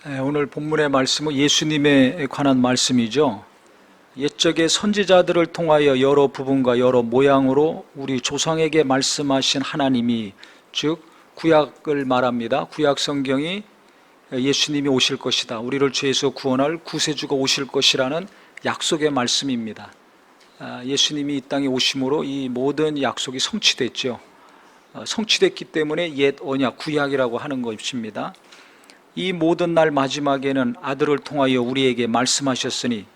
오늘 본문의 말씀은 예수님에 관한 말씀이죠. 옛적의 선지자들을 통하여 여러 부분과 여러 모양으로 우리 조상에게 말씀하신 하나님이, 즉 구약을 말합니다. 구약 성경이 예수님이 오실 것이다, 우리를 죄에서 구원할 구세주가 오실 것이라는 약속의 말씀입니다. 예수님이 이 땅에 오심으로 이 모든 약속이 성취됐죠. 성취됐기 때문에 옛 언약, 구약이라고 하는 것입니다. 이 모든 날 마지막에는 아들을 통하여 우리에게 말씀하셨으니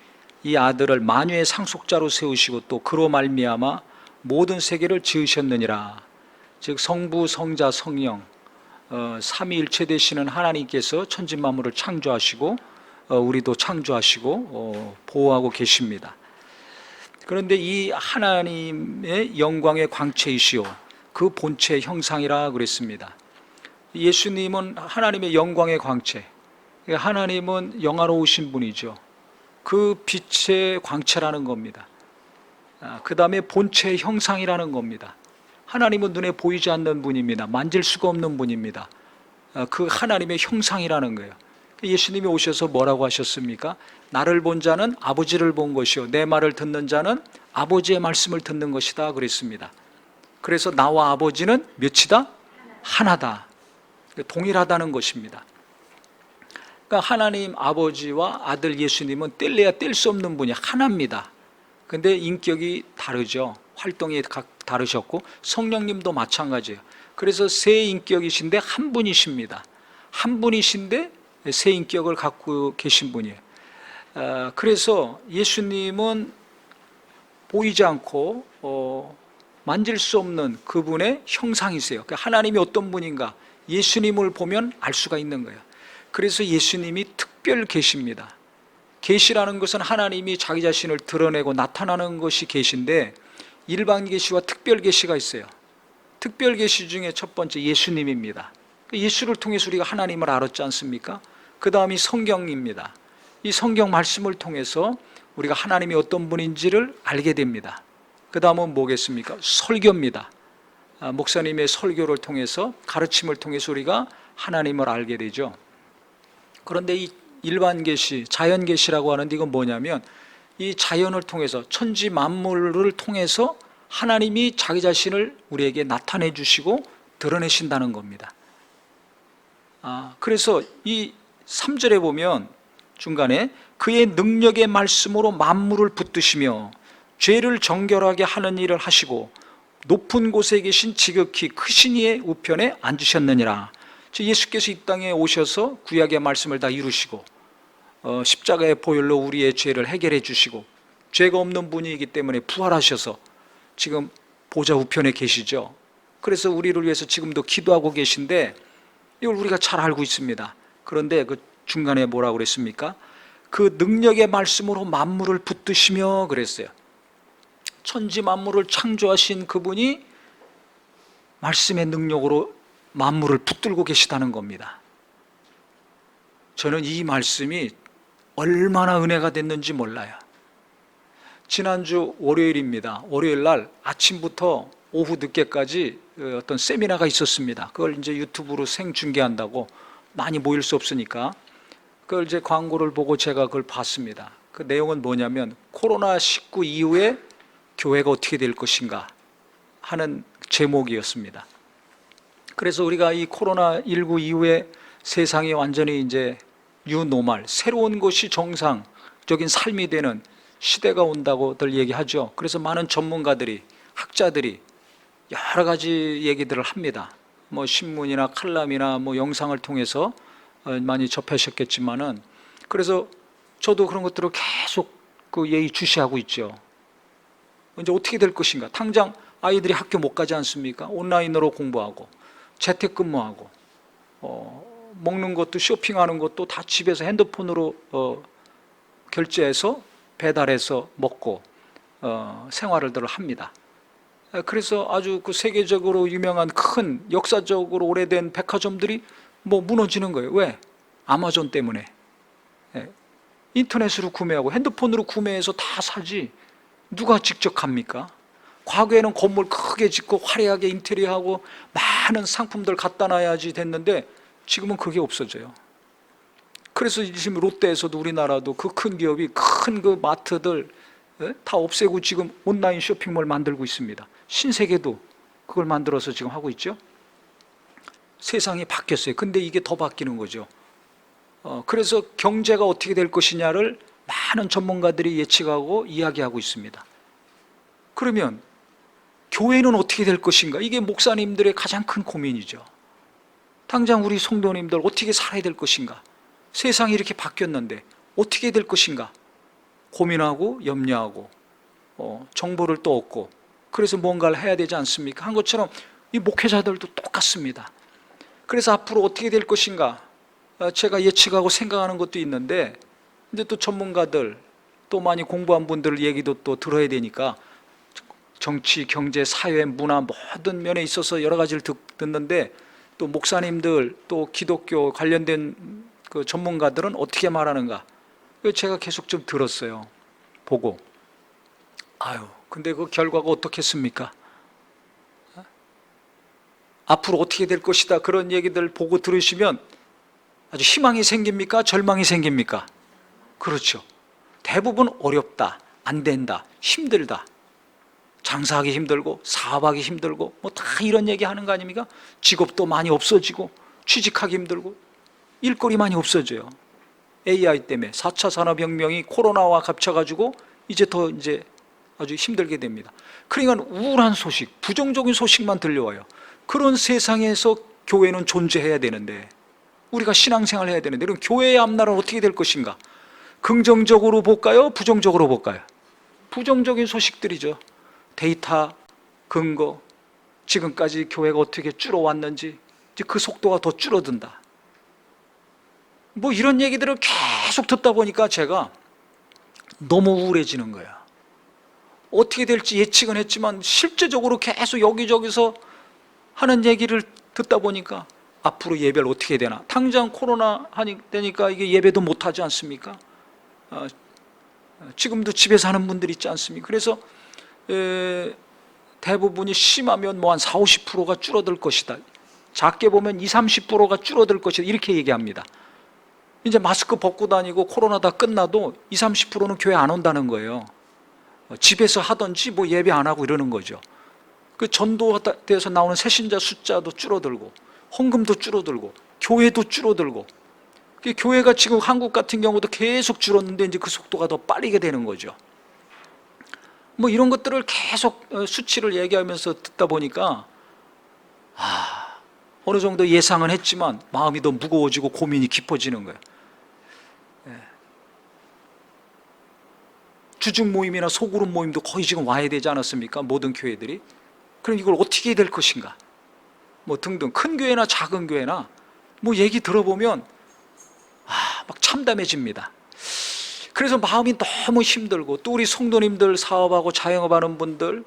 이 아들을 만유의 상속자로 세우시고 또 그로 말미암아 모든 세계를 지으셨느니라. 즉 성부, 성자, 성령 삼위일체 되시는 하나님께서 천지만물을 창조하시고 우리도 창조하시고 보호하고 계십니다. 그런데 이 하나님의 영광의 광채이시오, 그 본체의 형상이라 그랬습니다. 예수님은 하나님의 영광의 광채, 하나님은 영화로우신 분이죠. 그 빛의 광채라는 겁니다. 그 다음에 본체의 형상이라는 겁니다. 하나님은 눈에 보이지 않는 분입니다. 만질 수가 없는 분입니다. 그 하나님의 형상이라는 거예요. 예수님이 오셔서 뭐라고 하셨습니까? 나를 본 자는 아버지를 본 것이요 내 말을 듣는 자는 아버지의 말씀을 듣는 것이다 그랬습니다. 그래서 나와 아버지는 몇이다? 하나다. 동일하다는 것입니다. 그러니까 하나님 아버지와 아들 예수님은 뗄래야 뗄 수 없는 분이 하나입니다. 근데 인격이 다르죠. 활동이 다르셨고 성령님도 마찬가지예요. 그래서 세 인격이신데 한 분이십니다. 한 분이신데 세 인격을 갖고 계신 분이에요. 그래서 예수님은 보이지 않고 만질 수 없는 그분의 형상이세요. 그러니까 하나님이 어떤 분인가 예수님을 보면 알 수가 있는 거예요. 그래서 예수님이 특별 계시입니다. 계시라는 것은 하나님이 자기 자신을 드러내고 나타나는 것이 계시인데 일반 계시와 특별 계시가 있어요. 특별 계시 중에 첫 번째 예수님입니다. 예수를 통해서 우리가 하나님을 알았지 않습니까? 그 다음이 성경입니다. 이 성경 말씀을 통해서 우리가 하나님이 어떤 분인지를 알게 됩니다. 그 다음은 뭐겠습니까? 설교입니다. 목사님의 설교를 통해서, 가르침을 통해서 우리가 하나님을 알게 되죠. 그런데 이 일반 계시, 자연 계시라고 하는데 이건 뭐냐면 이 자연을 통해서, 천지 만물을 통해서 하나님이 자기 자신을 우리에게 나타내 주시고 드러내신다는 겁니다. 그래서 이 3절에 보면 중간에 그의 능력의 말씀으로 만물을 붙드시며 죄를 정결하게 하는 일을 하시고 높은 곳에 계신 지극히 크신 이의 우편에 앉으셨느니라. 즉 예수께서 이 땅에 오셔서 구약의 말씀을 다 이루시고 십자가의 보혈로 우리의 죄를 해결해 주시고 죄가 없는 분이기 때문에 부활하셔서 지금 보좌 우편에 계시죠. 그래서 우리를 위해서 지금도 기도하고 계신데 이걸 우리가 잘 알고 있습니다. 그런데 그 중간에 뭐라고 그랬습니까? 그 능력의 말씀으로 만물을 붙드시며 그랬어요. 천지 만물을 창조하신 그분이 말씀의 능력으로 만물을 붙들고 계시다는 겁니다. 저는 이 말씀이 얼마나 은혜가 됐는지 몰라요. 지난주 월요일입니다. 월요일 날 아침부터 오후 늦게까지 어떤 세미나가 있었습니다. 그걸 이제 유튜브로 생중계한다고 많이 모일 수 없으니까 그걸 이제 광고를 보고 제가 그걸 봤습니다. 그 내용은 뭐냐면 코로나19 이후에 교회가 어떻게 될 것인가 하는 제목이었습니다. 그래서 우리가 이 코로나19 이후에 세상이 완전히 이제 뉴노멀, 새로운 것이 정상적인 삶이 되는 시대가 온다고들 얘기하죠. 그래서 많은 전문가들이, 학자들이 여러 가지 얘기들을 합니다. 뭐 신문이나 칼럼이나 뭐 영상을 통해서 많이 접하셨겠지만은, 그래서 저도 그런 것들을 계속 그 예의주시하고 있죠. 이제 어떻게 될 것인가. 당장 아이들이 학교 못 가지 않습니까? 온라인으로 공부하고 재택근무하고 먹는 것도 쇼핑하는 것도 다 집에서 핸드폰으로 결제해서 배달해서 먹고 생활을 합니다. 그래서 아주 그 세계적으로 유명한 큰 역사적으로 오래된 백화점들이 뭐 무너지는 거예요. 왜? 아마존 때문에. 인터넷으로 구매하고 핸드폰으로 구매해서 다 사지 누가 직접 갑니까? 과거에는 건물 크게 짓고 화려하게 인테리어하고 많은 상품들 갖다 놔야지 됐는데 지금은 그게 없어져요. 그래서 지금 롯데에서도 우리나라도 그 큰 기업이 큰 그 마트들 다 없애고 지금 온라인 쇼핑몰 만들고 있습니다. 신세계도 그걸 만들어서 지금 하고 있죠. 세상이 바뀌었어요. 근데 이게 더 바뀌는 거죠. 그래서 경제가 어떻게 될 것이냐를 많은 전문가들이 예측하고 이야기하고 있습니다. 그러면 교회는 어떻게 될 것인가? 이게 목사님들의 가장 큰 고민이죠. 당장 우리 성도님들 어떻게 살아야 될 것인가? 세상이 이렇게 바뀌었는데 어떻게 될 것인가? 고민하고 염려하고 정보를 또 얻고 그래서 뭔가를 해야 되지 않습니까? 한 것처럼 이 목회자들도 똑같습니다. 그래서 앞으로 어떻게 될 것인가? 제가 예측하고 생각하는 것도 있는데 이제 또 전문가들 또 많이 공부한 분들 얘기도 또 들어야 되니까 정치, 경제, 사회, 문화 모든 면에 있어서 여러 가지를 듣는데 또 목사님들 또 기독교 관련된 그 전문가들은 어떻게 말하는가? 제가 계속 좀 들었어요. 보고 근데 그 결과가 어떻겠습니까? 앞으로 어떻게 될 것이다 그런 얘기들 보고 들으시면 아주 희망이 생깁니까? 절망이 생깁니까? 그렇죠. 대부분 어렵다, 안 된다, 힘들다, 장사하기 힘들고 사업하기 힘들고 뭐 다 이런 얘기 하는 거 아닙니까? 직업도 많이 없어지고 취직하기 힘들고 일거리 많이 없어져요. AI 때문에 4차 산업혁명이 코로나와 겹쳐가지고 이제 아주 힘들게 됩니다. 그러니까 우울한 소식, 부정적인 소식만 들려와요. 그런 세상에서 교회는 존재해야 되는데 우리가 신앙생활을 해야 되는데 그럼 교회의 앞날은 어떻게 될 것인가? 긍정적으로 볼까요? 부정적으로 볼까요? 부정적인 소식들이죠. 데이터, 근거, 지금까지 교회가 어떻게 줄어왔는지 이제 그 속도가 더 줄어든다. 뭐 이런 얘기들을 계속 듣다 보니까 제가 너무 우울해지는 거야. 어떻게 될지 예측은 했지만 실제적으로 계속 여기저기서 하는 얘기를 듣다 보니까 앞으로 예배를 어떻게 되나? 당장 코로나 되니까 이게 예배도 못하지 않습니까? 지금도 집에서 하는 분들 있지 않습니까? 그래서 대부분이 심하면 뭐 한 40, 50%가 줄어들 것이다. 작게 보면 20, 30%가 줄어들 것이다. 이렇게 얘기합니다. 이제 마스크 벗고 다니고 코로나 다 끝나도 20, 30%는 교회 안 온다는 거예요. 집에서 하든지 뭐 예배 안 하고 이러는 거죠. 그 전도대에서 나오는 새신자 숫자도 줄어들고 헌금도 줄어들고 교회도 줄어들고 교회가 지금 한국 같은 경우도 계속 줄었는데 이제 그 속도가 더 빠르게 되는 거죠. 뭐 이런 것들을 계속 수치를 얘기하면서 듣다 보니까 어느 정도 예상은 했지만 마음이 더 무거워지고 고민이 깊어지는 거예요. 주중 모임이나 소그룹 모임도 거의 지금 와야 되지 않았습니까? 모든 교회들이. 그럼 이걸 어떻게 해야 될 것인가? 뭐 등등 큰 교회나 작은 교회나 뭐 얘기 들어보면 막 참담해집니다. 그래서 마음이 너무 힘들고 또 우리 성도님들 사업하고 자영업하는 분들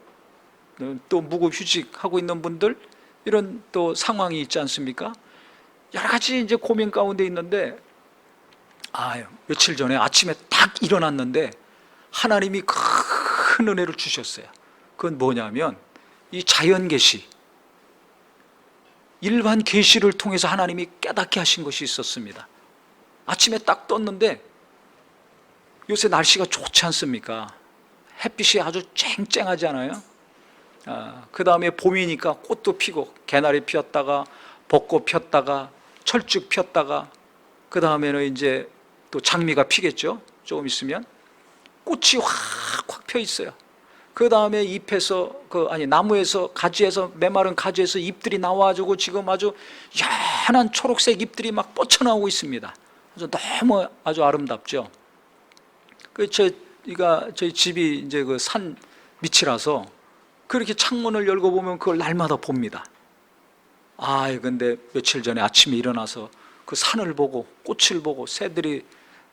또 무급휴직하고 있는 분들 이런 또 상황이 있지 않습니까? 여러 가지 이제 고민 가운데 있는데 며칠 전에 아침에 딱 일어났는데 하나님이 큰 은혜를 주셨어요. 그건 뭐냐면 이 자연 계시, 일반 계시를 통해서 하나님이 깨닫게 하신 것이 있었습니다. 아침에 딱 떴는데 요새 날씨가 좋지 않습니까? 햇빛이 아주 쨍쨍하지 않아요? 그 다음에 봄이니까 꽃도 피고 개나리 피었다가 벚꽃 폈다가 철쭉 폈다가 그 다음에는 이제 또 장미가 피겠죠. 조금 있으면 꽃이 확 펴 있어요. 그 다음에 잎에서 나무에서 가지에서 메마른 가지에서 잎들이 나와가지고 지금 아주 연한 초록색 잎들이 막 뻗쳐나오고 있습니다. 너무 아주 아름답죠. 저희 집이 이제 그 산 밑이라서 그렇게 창문을 열고 보면 그걸 날마다 봅니다. 근데 며칠 전에 아침에 일어나서 그 산을 보고 꽃을 보고 새들이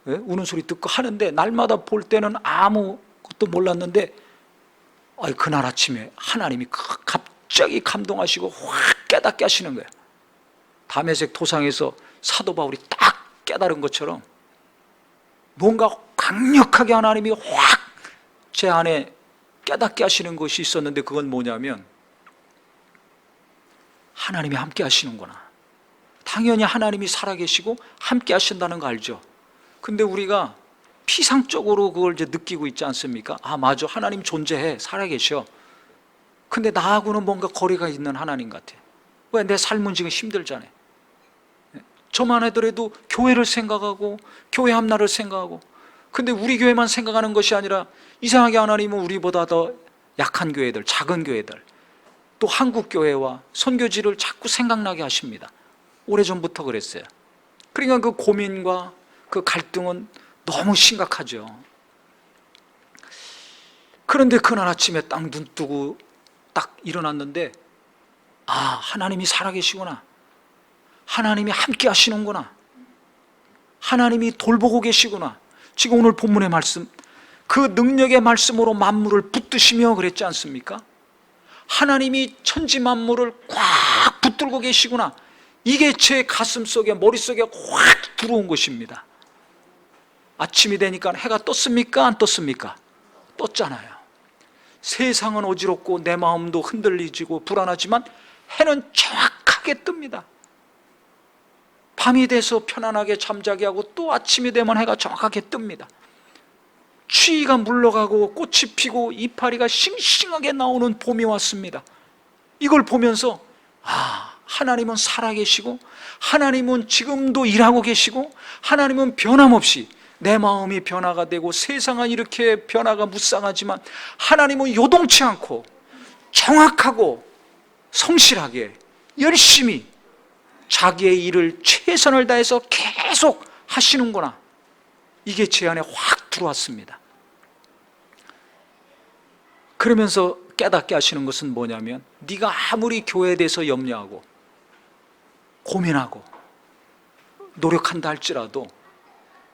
우는 소리 듣고 하는데 날마다 볼 때는 아무것도 몰랐는데 그날 아침에 하나님이 갑자기 감동하시고 확 깨닫게 하시는 거예요. 다메섹 도상에서 사도 바울이 딱 깨달은 것처럼 뭔가 강력하게 하나님이 확 제 안에 깨닫게 하시는 것이 있었는데 그건 뭐냐면 하나님이 함께 하시는구나. 당연히 하나님이 살아계시고 함께 하신다는 거 알죠? 근데 우리가 피상적으로 그걸 이제 느끼고 있지 않습니까? 아, 맞아. 하나님 존재해. 살아계셔. 근데 나하고는 뭔가 거리가 있는 하나님 같아. 왜? 내 삶은 지금 힘들잖아요. 저만 하더라도 교회를 생각하고 교회 앞날을 생각하고, 근데 우리 교회만 생각하는 것이 아니라 이상하게 하나님은 우리보다 더 약한 교회들, 작은 교회들, 또 한국 교회와 선교지를 자꾸 생각나게 하십니다. 오래전부터 그랬어요. 그러니까 그 고민과 그 갈등은 너무 심각하죠. 그런데 그날 아침에 딱 눈 뜨고 딱 일어났는데, 아, 하나님이 살아계시구나. 하나님이 함께 하시는구나. 하나님이 돌보고 계시구나. 지금 오늘 본문의 말씀, 그 능력의 말씀으로 만물을 붙드시며 그랬지 않습니까? 하나님이 천지 만물을 꽉 붙들고 계시구나. 이게 제 가슴 속에, 머릿속에 확 들어온 것입니다. 아침이 되니까 해가 떴습니까? 안 떴습니까? 떴잖아요. 세상은 어지럽고 내 마음도 흔들리지고 불안하지만 해는 정확하게 뜹니다. 밤이 돼서 편안하게 잠자게 하고 또 아침이 되면 해가 정확하게 뜹니다. 추위가 물러가고 꽃이 피고 이파리가 싱싱하게 나오는 봄이 왔습니다. 이걸 보면서, 아, 하나님은 살아계시고 하나님은 지금도 일하고 계시고 하나님은 변함없이, 내 마음이 변화가 되고 세상은 이렇게 변화가 무쌍하지만 하나님은 요동치 않고 정확하고 성실하게 열심히 자기의 일을 최선을 다해서 계속 하시는구나. 이게 제 안에 확 들어왔습니다. 그러면서 깨닫게 하시는 것은 뭐냐면, 네가 아무리 교회에 대해서 염려하고 고민하고 노력한다 할지라도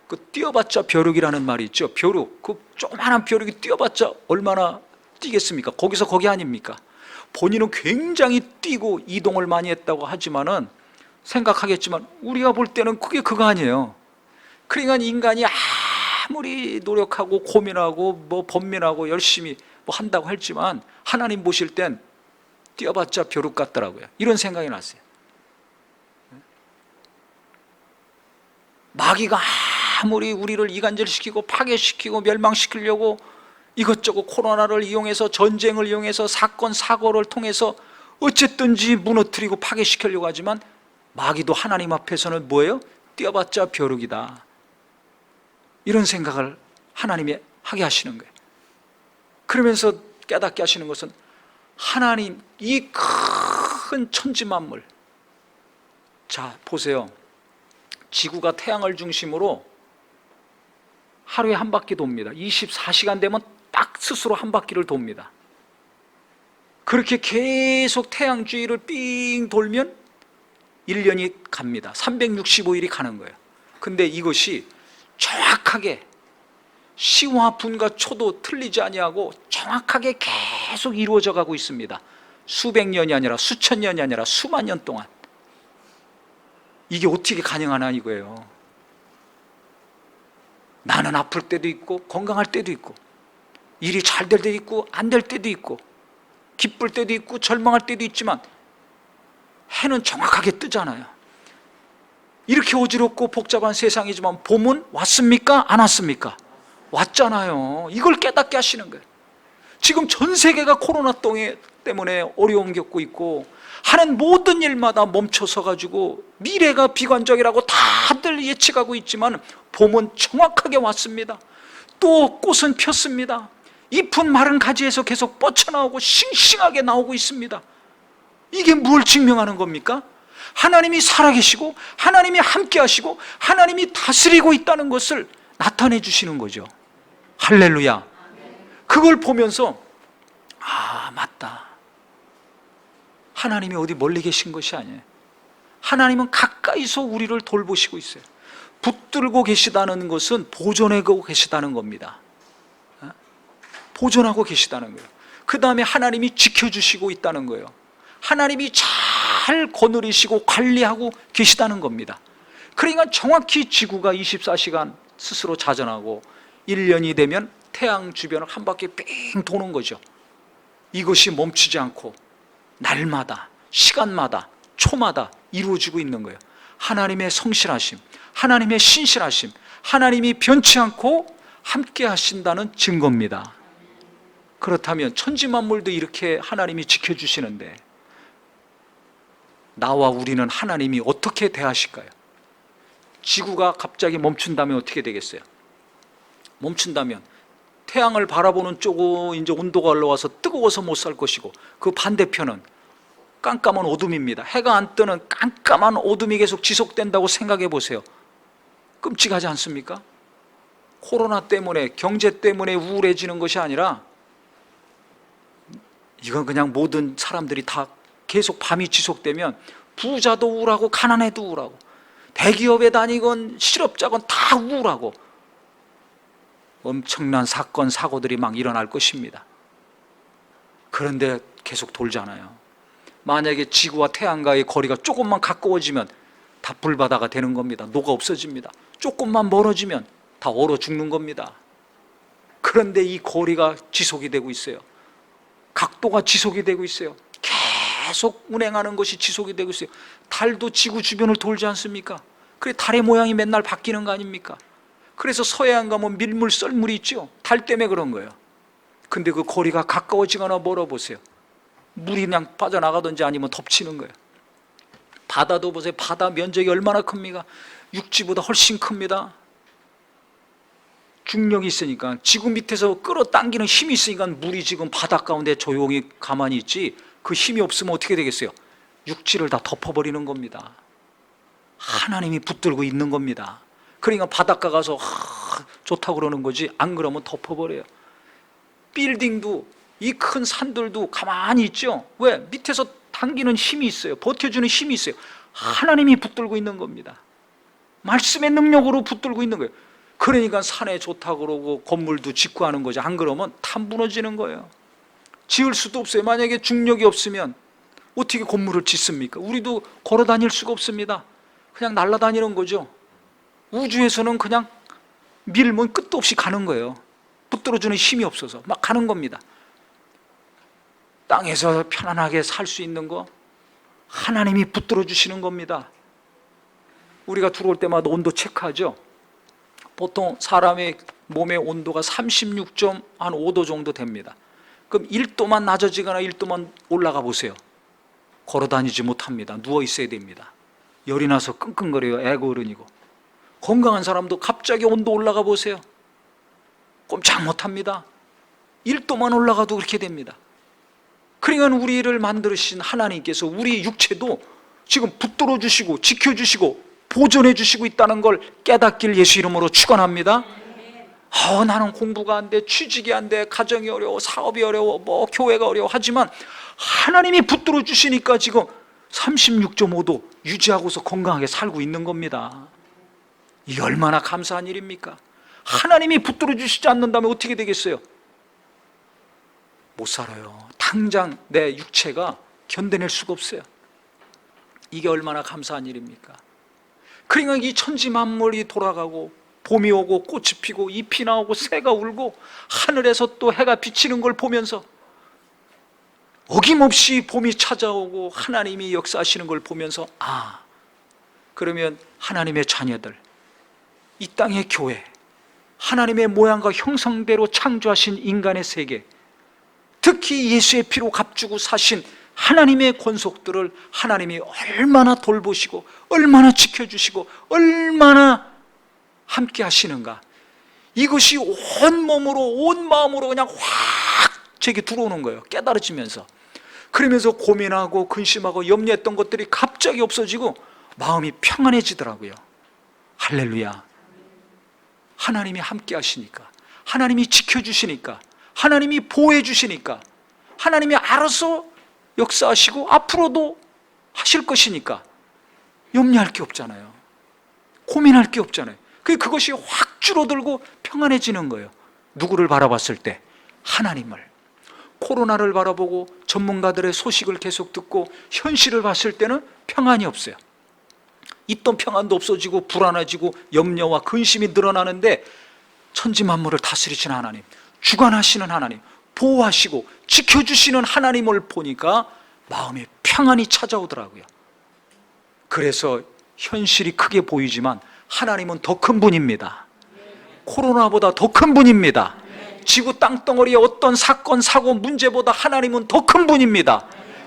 그 뛰어봤자 벼룩이라는 말이 있죠. 벼룩, 그 조그만한 벼룩이 뛰어봤자 얼마나 뛰겠습니까? 거기서 거기 아닙니까? 본인은 굉장히 뛰고 이동을 많이 했다고 하지만은 생각하겠지만 우리가 볼 때는 그게 그거 아니에요. 그러니까 인간이 아무리 노력하고 고민하고 뭐 번민하고 열심히 뭐 한다고 했지만 하나님 보실 땐 뛰어봤자 벼룩 같더라고요. 이런 생각이 났어요. 마귀가 아무리 우리를 이간질시키고 파괴시키고 멸망시키려고 이것저것 코로나를 이용해서, 전쟁을 이용해서, 사건 사고를 통해서 어쨌든지 무너뜨리고 파괴시키려고 하지만 마귀도 하나님 앞에서는 뭐예요? 뛰어봤자 벼룩이다. 이런 생각을 하나님이 하게 하시는 거예요. 그러면서 깨닫게 하시는 것은, 하나님 이 큰 천지만물, 자 보세요. 지구가 태양을 중심으로 하루에 한 바퀴 돕니다. 24시간 되면 딱 스스로 한 바퀴를 돕니다. 그렇게 계속 태양 주위를 삥 돌면 1년이 갑니다. 365일이 가는 거예요. 근데 이것이 정확하게 시와 분과 초도 틀리지 아니하고 정확하게 계속 이루어져 가고 있습니다. 수백 년이 아니라 수천 년이 아니라 수만 년 동안. 이게 어떻게 가능하나 이거예요. 나는 아플 때도 있고 건강할 때도 있고, 일이 잘 될 때도 있고 안 될 때도 있고, 기쁠 때도 있고 절망할 때도 있지만 해는 정확하게 뜨잖아요. 이렇게 어지럽고 복잡한 세상이지만 봄은 왔습니까? 안 왔습니까? 왔잖아요. 이걸 깨닫게 하시는 거예요. 지금 전 세계가 코로나 때문에 어려움 겪고 있고 하는 모든 일마다 멈춰서 가지고 미래가 비관적이라고 다들 예측하고 있지만 봄은 정확하게 왔습니다. 또 꽃은 폈습니다. 잎은 마른 가지에서 계속 뻗쳐나오고 싱싱하게 나오고 있습니다. 이게 뭘 증명하는 겁니까? 하나님이 살아계시고 하나님이 함께 하시고 하나님이 다스리고 있다는 것을 나타내 주시는 거죠. 할렐루야. 그걸 보면서, 아, 맞다. 하나님이 어디 멀리 계신 것이 아니에요. 하나님은 가까이서 우리를 돌보시고 있어요. 붙들고 계시다는 것은 보존하고 계시다는 겁니다. 보존하고 계시다는 거예요. 그 다음에 하나님이 지켜주시고 있다는 거예요. 하나님이 잘 거느리시고 관리하고 계시다는 겁니다. 그러니까 정확히 지구가 24시간 스스로 자전하고 1년이 되면 태양 주변을 한 바퀴 삥 도는 거죠. 이것이 멈추지 않고 날마다, 시간마다, 초마다 이루어지고 있는 거예요. 하나님의 성실하심, 하나님의 신실하심, 하나님이 변치 않고 함께 하신다는 증거입니다. 그렇다면 천지만물도 이렇게 하나님이 지켜주시는데 나와 우리는 하나님이 어떻게 대하실까요? 지구가 갑자기 멈춘다면 어떻게 되겠어요? 멈춘다면 태양을 바라보는 쪽은 이제 온도가 올라와서 뜨거워서 못 살 것이고, 그 반대편은 깜깜한 어둠입니다. 해가 안 뜨는 깜깜한 어둠이 계속 지속된다고 생각해 보세요. 끔찍하지 않습니까? 코로나 때문에, 경제 때문에 우울해지는 것이 아니라 이건 그냥 모든 사람들이 다 계속 밤이 지속되면 부자도 우울하고 가난해도 우울하고 대기업에 다니건 실업자건 다 우울하고 엄청난 사건 사고들이 막 일어날 것입니다. 그런데 계속 돌잖아요. 만약에 지구와 태양과의 거리가 조금만 가까워지면 다 불바다가 되는 겁니다. 녹아 없어집니다. 조금만 멀어지면 다 얼어 죽는 겁니다. 그런데 이 거리가 지속이 되고 있어요. 각도가 지속이 되고 있어요. 계속 운행하는 것이 지속이 되고 있어요. 달도 지구 주변을 돌지 않습니까? 그래 달의 모양이 맨날 바뀌는 거 아닙니까? 그래서 서해안 가면 밀물 썰물이 있죠. 달 때문에 그런 거예요. 근데 그 거리가 가까워지거나 멀어보세요. 물이 그냥 빠져나가든지 아니면 덮치는 거예요. 바다도 보세요. 바다 면적이 얼마나 큽니까? 육지보다 훨씬 큽니다. 중력이 있으니까, 지구 밑에서 끌어당기는 힘이 있으니까 물이 지금 바다 가운데 조용히 가만히 있지, 그 힘이 없으면 어떻게 되겠어요? 육지를 다 덮어버리는 겁니다. 하나님이 붙들고 있는 겁니다. 그러니까 바닷가 가서 좋다고 그러는 거지, 안 그러면 덮어버려요. 빌딩도, 이 큰 산들도 가만히 있죠. 왜? 밑에서 당기는 힘이 있어요. 버텨주는 힘이 있어요. 하나님이 붙들고 있는 겁니다. 말씀의 능력으로 붙들고 있는 거예요. 그러니까 산에 좋다고 그러고 건물도 짓고 하는 거죠. 안 그러면 다 무너지는 거예요. 지을 수도 없어요. 만약에 중력이 없으면 어떻게 건물을 짓습니까? 우리도 걸어 다닐 수가 없습니다. 그냥 날아다니는 거죠. 우주에서는 그냥 밀면 끝도 없이 가는 거예요. 붙들어주는 힘이 없어서 막 가는 겁니다. 땅에서 편안하게 살 수 있는 거 하나님이 붙들어 주시는 겁니다. 우리가 들어올 때마다 온도 체크하죠. 보통 사람의 몸의 온도가 36.5도 정도 됩니다. 그럼 1도만 낮아지거나 1도만 올라가 보세요. 걸어 다니지 못합니다. 누워 있어야 됩니다. 열이 나서 끙끙거려요. 애가 어른이고. 건강한 사람도 갑자기 온도 올라가 보세요. 꼼짝 못합니다. 1도만 올라가도 그렇게 됩니다. 그러니까 우리를 만드신 하나님께서 우리 육체도 지금 붙들어 주시고 지켜주시고 보존해 주시고 있다는 걸 깨닫길 예수 이름으로 축원합니다. 나는 공부가 안 돼, 취직이 안 돼, 가정이 어려워, 사업이 어려워, 뭐 교회가 어려워 하지만 하나님이 붙들어 주시니까 지금 36.5도 유지하고서 건강하게 살고 있는 겁니다. 이게 얼마나 감사한 일입니까? 하나님이 붙들어 주시지 않는다면 어떻게 되겠어요? 못 살아요. 당장 내 육체가 견뎌낼 수가 없어요. 이게 얼마나 감사한 일입니까? 그러니까 이 천지 만물이 돌아가고 봄이 오고 꽃이 피고 잎이 나오고 새가 울고 하늘에서 또 해가 비치는 걸 보면서 어김없이 봄이 찾아오고 하나님이 역사하시는 걸 보면서 그러면 하나님의 자녀들, 이 땅의 교회, 하나님의 모양과 형상대로 창조하신 인간의 세계, 특히 예수의 피로 값주고 사신 하나님의 권속들을 하나님이 얼마나 돌보시고 얼마나 지켜주시고 얼마나 함께 하시는가, 이것이 온 몸으로 온 마음으로 그냥 확 제게 들어오는 거예요. 깨달아지면서. 그러면서 고민하고 근심하고 염려했던 것들이 갑자기 없어지고 마음이 평안해지더라고요. 할렐루야. 하나님이 함께 하시니까, 하나님이 지켜주시니까, 하나님이 보호해 주시니까, 하나님이 알아서 역사하시고 앞으로도 하실 것이니까 염려할 게 없잖아요. 고민할 게 없잖아요. 그것이 확 줄어들고 평안해지는 거예요. 누구를 바라봤을 때? 하나님을. 코로나를 바라보고 전문가들의 소식을 계속 듣고 현실을 봤을 때는 평안이 없어요. 있던 평안도 없어지고 불안해지고 염려와 근심이 늘어나는데 천지만물을 다스리시는 하나님, 주관하시는 하나님, 보호하시고 지켜주시는 하나님을 보니까 마음에 평안이 찾아오더라고요. 그래서 현실이 크게 보이지만 하나님은 더 큰 분입니다. 코로나보다 더 큰 분입니다. 지구 땅덩어리의 어떤 사건, 사고, 문제보다 하나님은 더 큰 분입니다.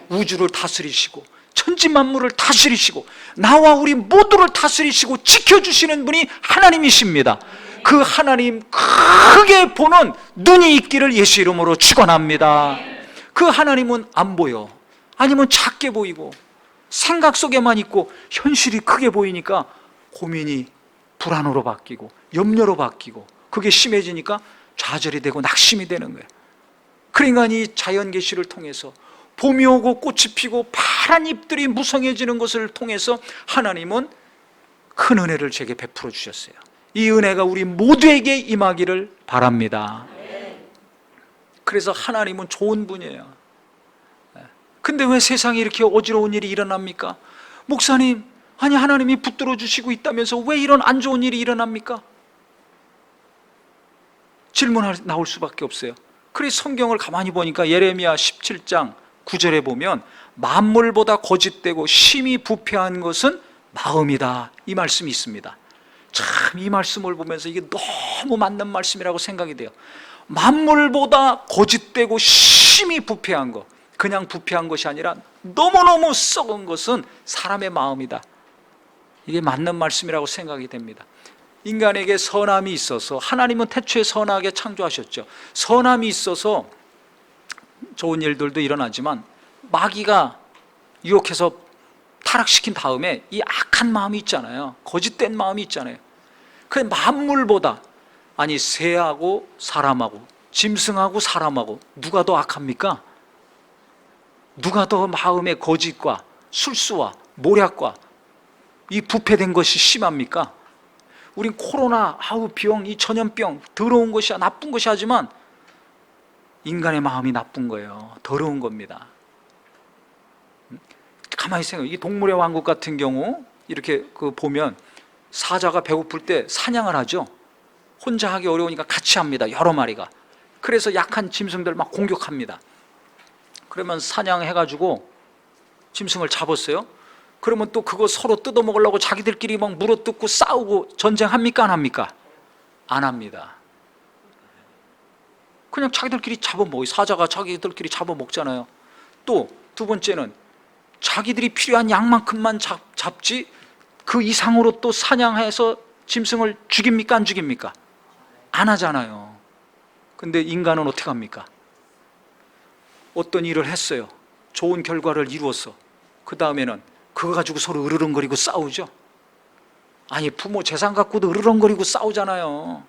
우주를 다스리시고 천지만물을 다스리시고 나와 우리 모두를 다스리시고 지켜주시는 분이 하나님이십니다. 그 하나님 크게 보는 눈이 있기를 예수 이름으로 축원합니다. 그 하나님은 안 보여. 아니면 작게 보이고 생각 속에만 있고 현실이 크게 보이니까 고민이 불안으로 바뀌고 염려로 바뀌고 그게 심해지니까 좌절이 되고 낙심이 되는 거예요. 그러니까 이 자연 계시를 통해서 봄이 오고 꽃이 피고 파란 잎들이 무성해지는 것을 통해서 하나님은 큰 은혜를 제게 베풀어 주셨어요. 이 은혜가 우리 모두에게 임하기를 바랍니다. 그래서 하나님은 좋은 분이에요. 근데 왜 세상에 이렇게 어지러운 일이 일어납니까? 목사님, 아니 하나님이 붙들어 주시고 있다면서 왜 이런 안 좋은 일이 일어납니까? 질문 나올 수밖에 없어요. 그래서 성경을 가만히 보니까 예레미야 17장 9절에 보면 만물보다 거짓되고 심히 부패한 것은 마음이다, 이 말씀이 있습니다. 참 이 말씀을 보면서 이게 너무 맞는 말씀이라고 생각이 돼요. 만물보다 거짓되고 심히 부패한 것, 그냥 부패한 것이 아니라 너무너무 썩은 것은 사람의 마음이다. 이게 맞는 말씀이라고 생각이 됩니다. 인간에게 선함이 있어서 하나님은 태초에 선하게 창조하셨죠. 선함이 있어서 좋은 일들도 일어나지만 마귀가 유혹해서 타락시킨 다음에 이 악한 마음이 있잖아요. 거짓된 마음이 있잖아요. 그 만물보다, 아니 새하고 사람하고 짐승하고 사람하고 누가 더 악합니까? 누가 더 마음의 거짓과 술수와 모략과 이 부패된 것이 심합니까? 우린 코로나, 병, 이 전염병 더러운 것이야, 나쁜 것이 하지만 인간의 마음이 나쁜 거예요. 더러운 겁니다. 가만히 생각해. 이 동물의 왕국 같은 경우 이렇게 보면 사자가 배고플 때 사냥을 하죠. 혼자 하기 어려우니까 같이 합니다. 여러 마리가. 그래서 약한 짐승들 막 공격합니다. 그러면 사냥해가지고 짐승을 잡았어요. 그러면 또 그거 서로 뜯어먹으려고 자기들끼리 막 물어뜯고 싸우고 전쟁합니까? 안 합니까? 안 합니다. 그냥 자기들끼리 잡아먹어요. 사자가 자기들끼리 잡아먹잖아요. 또 두 번째는 자기들이 필요한 양만큼만 잡지 그 이상으로 또 사냥해서 짐승을 죽입니까? 안 죽입니까? 안 하잖아요. 근데 인간은 어떻게 합니까? 어떤 일을 했어요. 좋은 결과를 이루었어. 그 다음에는 그거 가지고 서로 으르렁거리고 싸우죠. 아니 부모 재산 갖고도 으르렁거리고 싸우잖아요.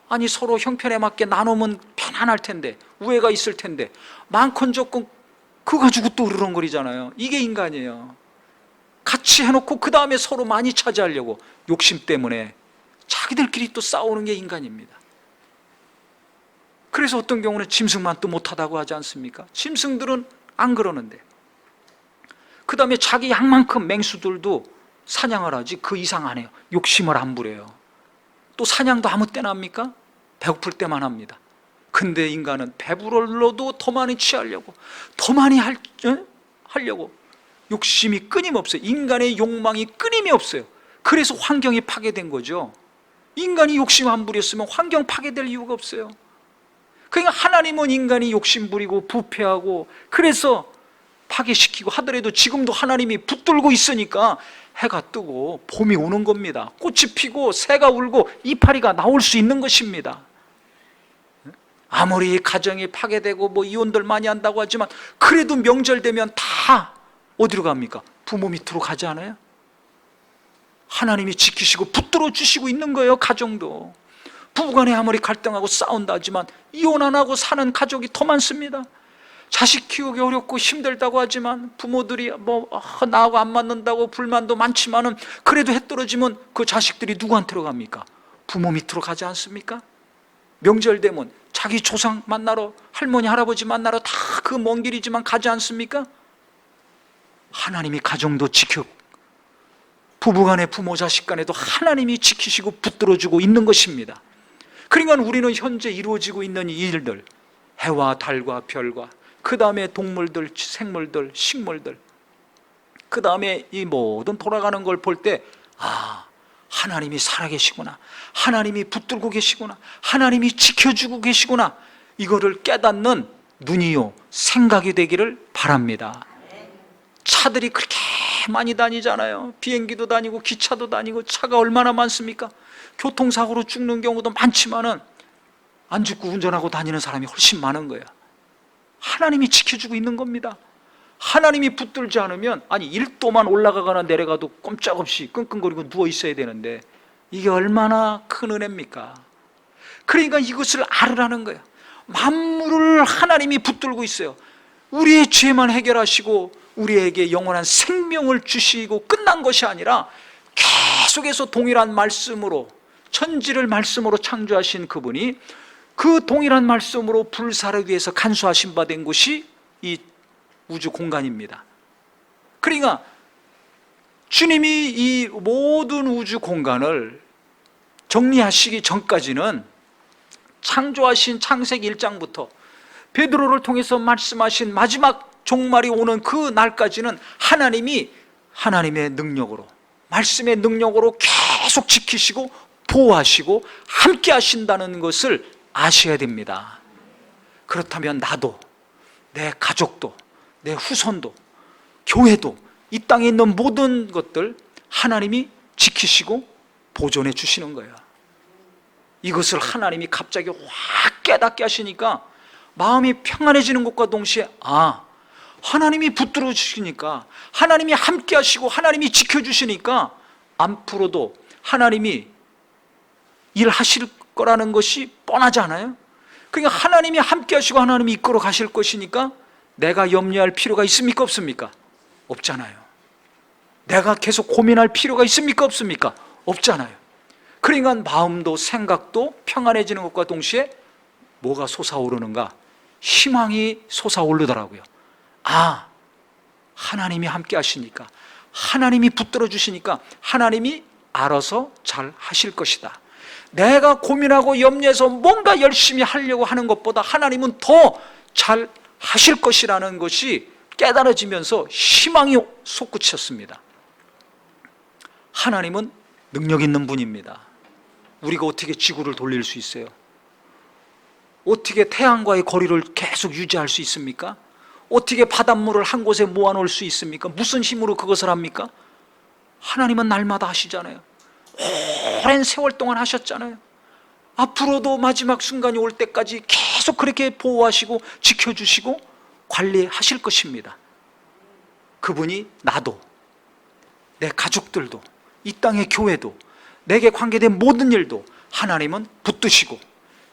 아니 서로 형편에 맞게 나누면 편안할 텐데, 우애가 있을 텐데 많건 적건 그거 가지고 또 으르렁거리잖아요. 이게 인간이에요. 같이 해놓고 그 다음에 서로 많이 차지하려고 욕심 때문에 자기들끼리 또 싸우는 게 인간입니다. 그래서 어떤 경우는 짐승만 또 못하다고 하지 않습니까? 짐승들은 안 그러는데, 그 다음에 자기 양만큼 맹수들도 사냥을 하지 그 이상 안 해요. 욕심을 안 부려요. 또 사냥도 아무 때나 합니까? 배고플 때만 합니다. 근데 인간은 배부르러도 더 많이 취하려고, 더 많이 하려고 욕심이 끊임없어요. 인간의 욕망이 끊임이 없어요. 그래서 환경이 파괴된 거죠. 인간이 욕심 안 부렸으면 환경 파괴될 이유가 없어요. 그러니까 하나님은 인간이 욕심 부리고 부패하고 그래서 파괴시키고 하더라도 지금도 하나님이 붙들고 있으니까 해가 뜨고 봄이 오는 겁니다. 꽃이 피고 새가 울고 이파리가 나올 수 있는 것입니다. 아무리 가정이 파괴되고 이혼들 많이 한다고 하지만 그래도 명절 되면 다 어디로 갑니까? 부모 밑으로 가지 않아요? 하나님이 지키시고 붙들어 주시고 있는 거예요. 가정도 부부간에 아무리 갈등하고 싸운다 하지만 이혼 안 하고 사는 가족이 더 많습니다. 자식 키우기 어렵고 힘들다고 하지만 부모들이 나하고 안 맞는다고 불만도 많지만은 그래도 해 떨어지면 그 자식들이 누구한테로 갑니까? 부모 밑으로 가지 않습니까? 명절 되면 자기 조상 만나러, 할머니 할아버지 만나러 다 그 먼 길이지만 가지 않습니까? 하나님이 가정도 지켜, 부부간에 부모 자식 간에도 하나님이 지키시고 붙들어주고 있는 것입니다. 그러니까 우리는 현재 이루어지고 있는 이 일들, 해와 달과 별과 그 다음에 동물들, 생물들, 식물들, 그 다음에 이 모든 돌아가는 걸 볼 때 하나님이 살아계시구나, 하나님이 붙들고 계시구나, 하나님이 지켜주고 계시구나, 이거를 깨닫는 눈이요 생각이 되기를 바랍니다. 차들이 그렇게 많이 다니잖아요. 비행기도 다니고 기차도 다니고 차가 얼마나 많습니까? 교통사고로 죽는 경우도 많지만은 안 죽고 운전하고 다니는 사람이 훨씬 많은 거예요. 하나님이 지켜주고 있는 겁니다. 하나님이 붙들지 않으면, 아니 1도만 올라가거나 내려가도 꼼짝없이 끙끙거리고 누워 있어야 되는데 이게 얼마나 큰 은혜입니까? 그러니까 이것을 알으라는 거예요. 만물을 하나님이 붙들고 있어요. 우리의 죄만 해결하시고 우리에게 영원한 생명을 주시고 끝난 것이 아니라 계속해서 동일한 말씀으로, 천지를 말씀으로 창조하신 그분이 그 동일한 말씀으로 불사를 위해서 간수하신 바 된 곳이 이 우주 공간입니다. 그러니까 주님이 이 모든 우주 공간을 정리하시기 전까지는 창조하신 창세기 1장부터 베드로를 통해서 말씀하신 마지막 종말이 오는 그 날까지는 하나님이 하나님의 능력으로, 말씀의 능력으로 계속 지키시고 보호하시고 함께 하신다는 것을 아셔야 됩니다. 그렇다면 나도, 내 가족도, 내 후손도, 교회도, 이 땅에 있는 모든 것들 하나님이 지키시고 보존해 주시는 거예요. 이것을 하나님이 갑자기 확 깨닫게 하시니까 마음이 평안해지는 것과 동시에, 아, 하나님이 붙들어 주시니까, 하나님이 함께 하시고 하나님이 지켜주시니까 앞으로도 하나님이 일하실 거라는 것이 뻔하지 않아요? 그러니까 하나님이 함께 하시고 하나님이 이끌어 가실 것이니까 내가 염려할 필요가 있습니까? 없습니까? 없잖아요. 내가 계속 고민할 필요가 있습니까? 없습니까? 없잖아요. 그러니까 마음도 생각도 평안해지는 것과 동시에 뭐가 솟아오르는가? 희망이 솟아오르더라고요. 아, 하나님이 함께 하시니까, 하나님이 붙들어 주시니까 하나님이 알아서 잘 하실 것이다. 내가 고민하고 염려해서 뭔가 열심히 하려고 하는 것보다 하나님은 더 잘 하실 것이라는 것이 깨달아지면서 희망이 솟구쳤습니다. 하나님은 능력 있는 분입니다. 우리가 어떻게 지구를 돌릴 수 있어요? 어떻게 태양과의 거리를 계속 유지할 수 있습니까? 어떻게 바닷물을 한 곳에 모아놓을 수 있습니까? 무슨 힘으로 그것을 합니까? 하나님은 날마다 하시잖아요. 오랜 세월 동안 하셨잖아요. 앞으로도 마지막 순간이 올 때까지 계속 그렇게 보호하시고 지켜주시고 관리하실 것입니다. 그분이 나도, 내 가족들도, 이 땅의 교회도, 내게 관계된 모든 일도 하나님은 붙드시고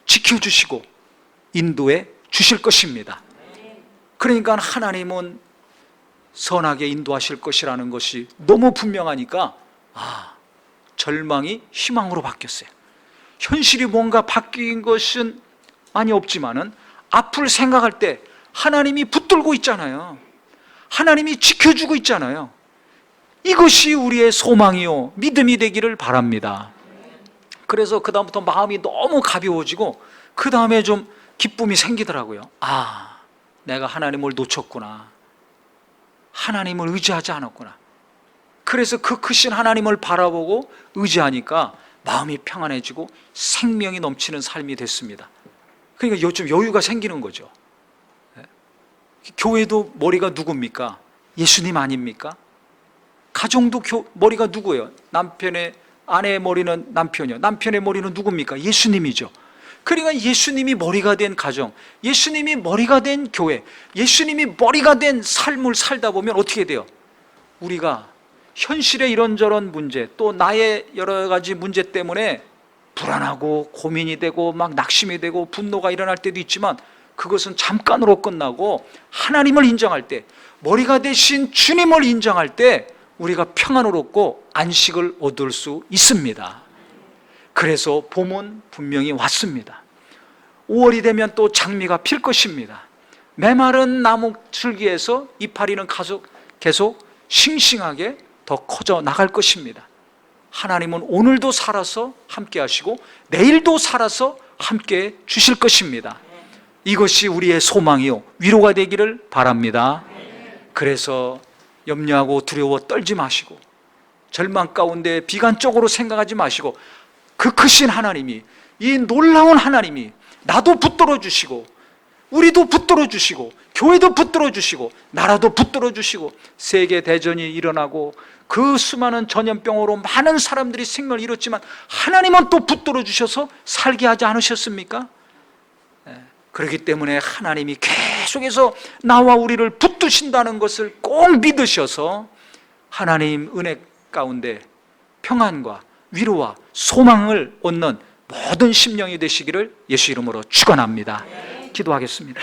지켜주시고 인도해 주실 것입니다. 그러니까 하나님은 선하게 인도하실 것이라는 것이 너무 분명하니까, 아, 절망이 희망으로 바뀌었어요. 현실이 뭔가 바뀐 것은 많이 없지만은 앞을 생각할 때 하나님이 붙들고 있잖아요. 하나님이 지켜주고 있잖아요. 이것이 우리의 소망이요 믿음이 되기를 바랍니다. 그래서 그 다음부터 마음이 너무 가벼워지고 그 다음에 좀 기쁨이 생기더라고요. 아, 내가 하나님을 놓쳤구나, 하나님을 의지하지 않았구나. 그래서 그 크신 하나님을 바라보고 의지하니까 마음이 평안해지고 생명이 넘치는 삶이 됐습니다. 그러니까 요즘 여유가 생기는 거죠. 교회도 머리가 누굽니까? 예수님 아닙니까? 가정도 머리가 누구예요? 남편의, 아내의 머리는 남편이요, 남편의 머리는 누굽니까? 예수님이죠. 그러니까 예수님이 머리가 된 가정, 예수님이 머리가 된 교회, 예수님이 머리가 된 삶을 살다 보면 어떻게 돼요? 우리가 현실의 이런저런 문제, 또 나의 여러 가지 문제 때문에 불안하고 고민이 되고 막 낙심이 되고 분노가 일어날 때도 있지만 그것은 잠깐으로 끝나고 하나님을 인정할 때, 머리가 되신 주님을 인정할 때 우리가 평안을 얻고 안식을 얻을 수 있습니다. 그래서 봄은 분명히 왔습니다. 5월이 되면 또 장미가 필 것입니다. 메마른 나무 줄기에서 이파리는 계속 싱싱하게 더 커져 나갈 것입니다. 하나님은 오늘도 살아서 함께 하시고 내일도 살아서 함께 주실 것입니다. 이것이 우리의 소망이요 위로가 되기를 바랍니다. 그래서 염려하고 두려워 떨지 마시고 절망 가운데 비관적으로 생각하지 마시고 그 크신 하나님이, 이 놀라운 하나님이 나도 붙들어 주시고 우리도 붙들어 주시고 교회도 붙들어 주시고 나라도 붙들어 주시고 세계 대전이 일어나고 그 수많은 전염병으로 많은 사람들이 생명을 잃었지만 하나님은 또 붙들어 주셔서 살게 하지 않으셨습니까? 그렇기 때문에 하나님이 계속해서 나와 우리를 붙드신다는 것을 꼭 믿으셔서 하나님 은혜 가운데 평안과 위로와 소망을 얻는 모든 심령이 되시기를 예수 이름으로 축원합니다. 기도하겠습니다.